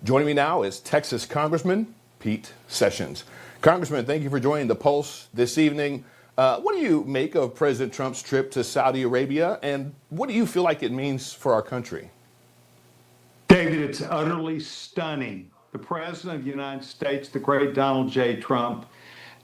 Joining me now is Texas Congressman Pete Sessions. Congressman, thank you for joining the Pulse this evening. What do you make of President Trump's trip to Saudi Arabia, and what do you feel like it means for our country? David, it's utterly stunning. The President of the United States, the great Donald J. Trump,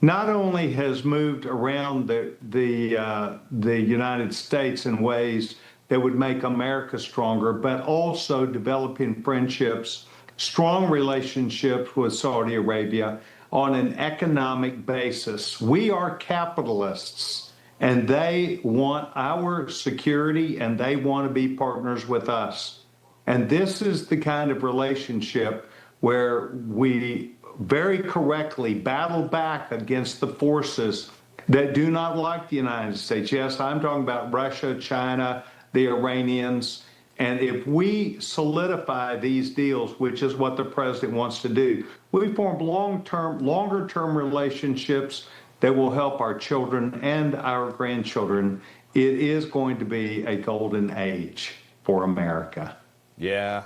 not only has moved around the United States in ways that would make America stronger, but also developing friendships, strong relationships with Saudi Arabia on an economic basis. We are capitalists, and they want our security, and they want to be partners with us. And this is the kind of relationship where we very correctly battle back against the forces that do not like the United States. Yes, I'm talking about Russia, China, the Iranians. And if we solidify these deals, which is what the president wants to do, we form longer-term relationships that will help our children and our grandchildren. It is going to be a golden age for America. Yeah,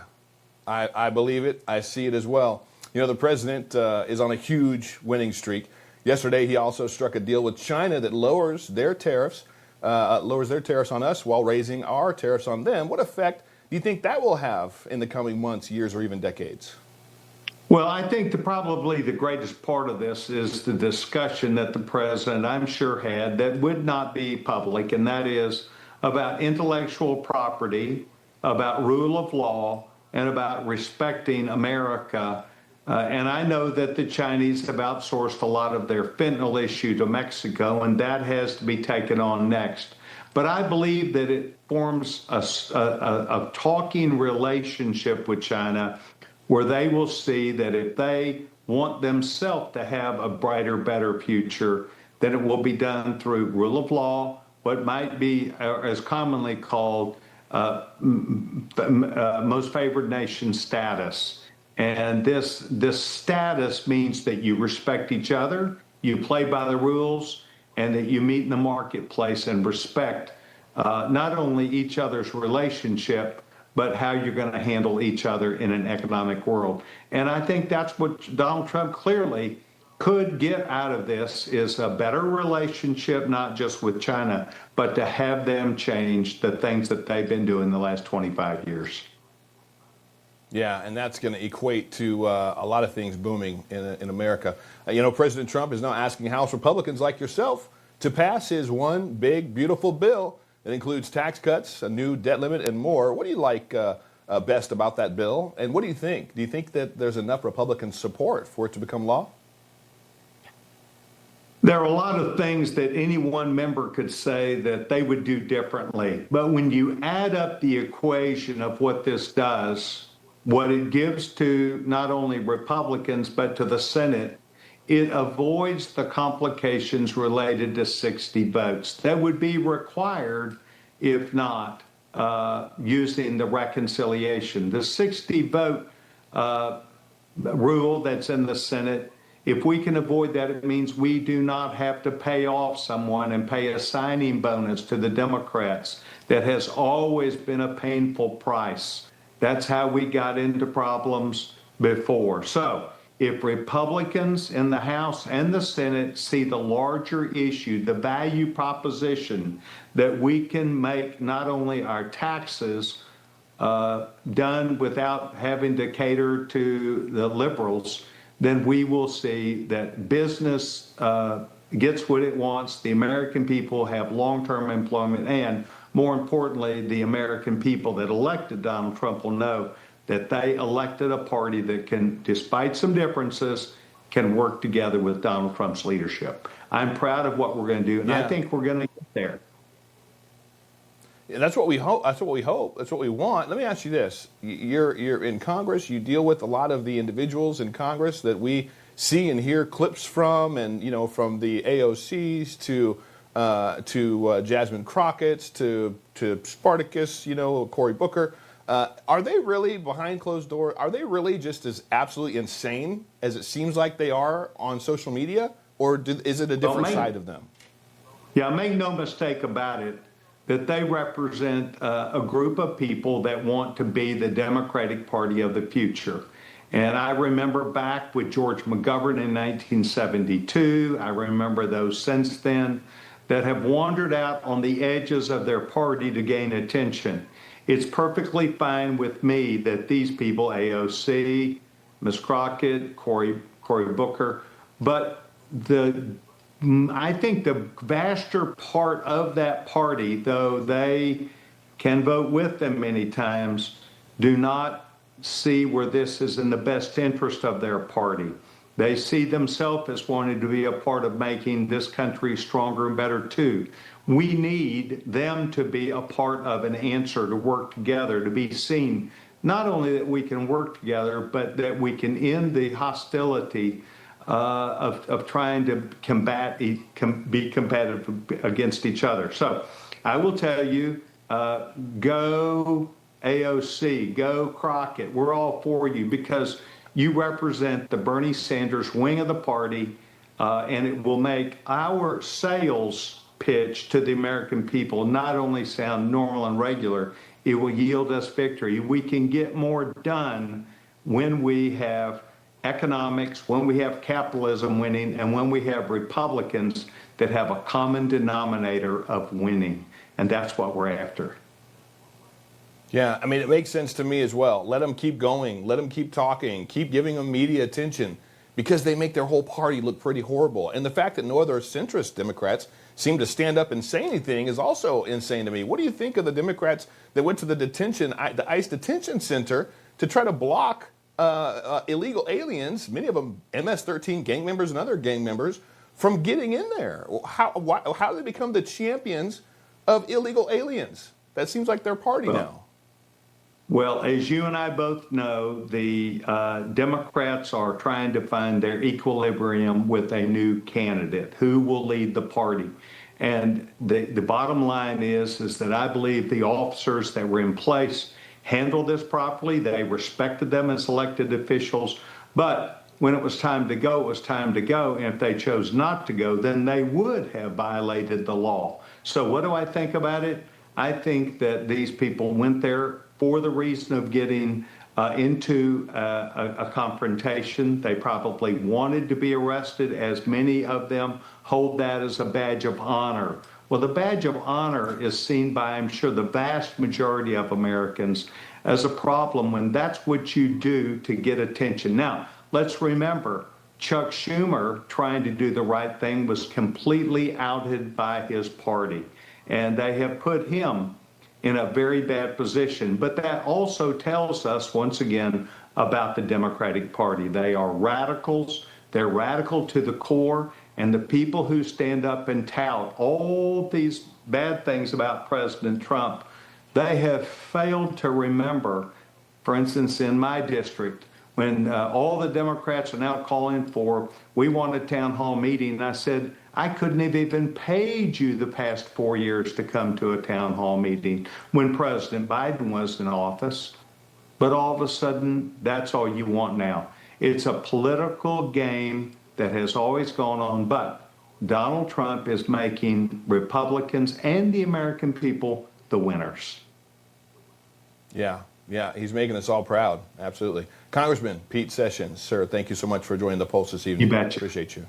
I believe it. I see it as well. You know, the president is on a huge winning streak. Yesterday, he also struck a deal with China that lowers their tariffs on us while raising our tariffs on them. What effect do you think that will have in the coming months, years, or even decades? Well, I think probably the greatest part of this is the discussion that the president, I'm sure, had that would not be public, and that is about intellectual property, about rule of law, and about respecting America. And I know that the Chinese have outsourced a lot of their fentanyl issue to Mexico, and that has to be taken on next. But I believe that it forms a talking relationship with China where they will see that if they want themselves to have a brighter, better future, then it will be done through rule of law, what might be as commonly called most favored nation status. And this status means that you respect each other, you play by the rules, and that you meet in the marketplace and respect not only each other's relationship, but how you're going to handle each other in an economic world. And I think that's what Donald Trump clearly could get out of this, is a better relationship, not just with China, but to have them change the things that they've been doing the last 25 years. Yeah, and that's going to equate to a lot of things booming in America. You know, President Trump is now asking House Republicans like yourself to pass his one big, beautiful bill that includes tax cuts, a new debt limit, and more. What do you like best about that bill, and what do you think? Do you think that there's enough Republican support for it to become law? There are a lot of things that any one member could say that they would do differently. But when you add up the equation of what this does, what it gives to not only Republicans, but to the Senate, it avoids the complications related to 60 votes that would be required if not using the reconciliation. The 60 vote rule that's in the Senate, if we can avoid that, it means we do not have to pay off someone and pay a signing bonus to the Democrats. That has always been a painful price. That's how we got into problems before. So if Republicans in the House and the Senate see the larger issue, the value proposition that we can make not only our taxes done without having to cater to the liberals, then we will see that business gets what it wants. The American people have long-term employment, and more importantly, the American people that elected Donald Trump will know that they elected a party that can, despite some differences, can work together with Donald Trump's leadership. I'm proud of what we're going to do, and I think we're going to get there. Yeah, that's what we hope. That's what we hope. That's what we want. Let me ask you this: you're in Congress. You deal with a lot of the individuals in Congress that we see and hear clips from, and you know, from the AOCs to Jasmine Crockett's to Spartacus, you know, Cory Booker. Are they really behind closed doors? Are they really just as absolutely insane as it seems like they are on social media, or is it a different side of them? Yeah, make no mistake about it, that they represent a group of people that want to be the Democratic Party of the future. And I remember back with George McGovern in 1972, I remember those since then that have wandered out on the edges of their party to gain attention. It's perfectly fine with me that these people, AOC, Ms. Crockett, Cory Booker, but I think the vaster part of that party, though they can vote with them many times, do not see where this is in the best interest of their party. They see themselves as wanting to be a part of making this country stronger and better too. We need them to be a part of an answer, to work together, to be seen, not only that we can work together, but that we can end the hostility of trying to be competitive against each other. So I will tell you, go AOC, go Crockett. We're all for you because you represent the Bernie Sanders wing of the party, and it will make our sales pitch to the American people not only sound normal and regular, it will yield us victory. We can get more done when we have economics, when we have capitalism winning, and when we have Republicans that have a common denominator of winning. And that's what we're after. Yeah, I mean, it makes sense to me as well. Let them keep going. Let them keep talking. Keep giving them media attention because they make their whole party look pretty horrible. And the fact that no other centrist Democrats seem to stand up and say anything is also insane to me. What do you think of the Democrats that went to the ICE detention center to try to block illegal aliens, many of them MS-13 gang members and other gang members, from getting in there? How do they become the champions of illegal aliens? That seems like their party now. Well, as you and I both know, the Democrats are trying to find their equilibrium with a new candidate who will lead the party. And the bottom line is that I believe the officers that were in place handled this properly. They respected them as elected officials. But when it was time to go, it was time to go. And if they chose not to go, then they would have violated the law. So what do I think about it? I think that these people went there for the reason of getting into a confrontation. They probably wanted to be arrested, as many of them hold that as a badge of honor. Well, the badge of honor is seen by, I'm sure, the vast majority of Americans as a problem when that's what you do to get attention. Now, let's remember, Chuck Schumer, trying to do the right thing, was completely outed by his party. And they have put him in a very bad position. But that also tells us, once again, about the Democratic Party. They are radicals. They're radical to the core. And the people who stand up and tout all these bad things about President Trump, they have failed to remember, for instance, in my district, when all the Democrats are now calling for, we want a town hall meeting, and I said, I couldn't have even paid you the past 4 years to come to a town hall meeting when President Biden was in office. But all of a sudden, that's all you want now. It's a political game that has always gone on, but Donald Trump is making Republicans and the American people the winners. Yeah, he's making us all proud. Absolutely. Congressman Pete Sessions, sir, thank you so much for joining the Pulse this evening. You betcha. Appreciate you.